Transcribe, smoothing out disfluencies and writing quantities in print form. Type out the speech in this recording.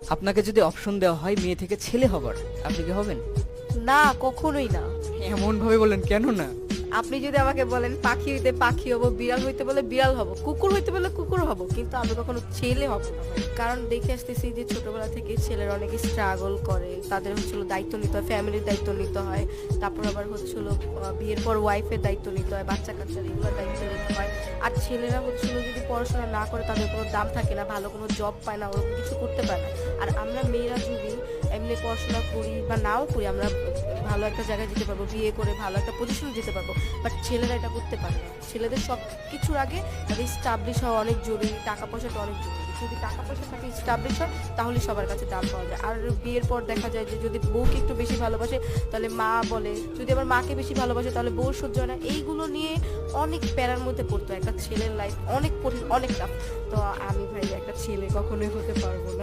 আপনাকে যদি অপশন দেওয়া হয় মেয়ে থেকে ছেলে হবার, আপনি কি হবেন? না, কখনোই না। এমন ভাবে বলেন কেন না? আপনি যদি আমাকে বলেন পাখি হইতে পাখি হব, বিড়াল হইতে বলে বিড়াল হব, কুকুর হইতে বলে কুকুর হব, কিন্তু আমি কখনো ছেলে হব না ভাই। কারণ দেখে আসতেছি যে ছোটবেলা থেকে ছেলেরা অনেক স্ট্রাগল করে, তাদের হচ্ছিল দায়িত্ব নিতে হয়, ফ্যামিলির দায়িত্ব নিতে হয়, তারপর আবার হচ্ছিল বিয়ের পর ওয়াইফের দায়িত্ব নিতে হয়, বাচ্চা কাচ্চার এগুলোর দায়িত্ব নিতে হয়। আর ছেলেরা হচ্ছিল যদি পড়াশোনা না করে তাদের কোনো দাম থাকে না, ভালো কোনো জব পায় না, ওরকম কিছু করতে পারে না। আর আমরা মেয়েরা যদি এমনি পড়াশোনা করি বা নাও করি, আমরা ভালো একটা জায়গায় যেতে পারবো, বিয়ে করে ভালো একটা পজিশনে যেতে পারবো, বাট ছেলেরা এটা করতে পারে না। ছেলেদের সব কিছুর আগে তাদের স্টাবলিশ হওয়া অনেক জরুরি, টাকা পয়সাটা অনেক জরুরি। যদি টাকা পয়সা থাকে, স্টাবলিশ হয়, তাহলে সবার কাছে দাম পাওয়া যায়। আর বিয়ের পর দেখা যায় যে যদি বউকে একটু বেশি ভালোবাসে তাহলে মা বলে, যদি আবার মাকে বেশি ভালোবাসে তাহলে বউ সহ্য হয় না। এইগুলো নিয়ে অনেক প্যারার মধ্যে পড়তো। একটা ছেলের লাইফ অনেক কঠিন, অনেক টাফ। তো আমি ভাই একটা ছেলে কখনোই হতে পারবো না।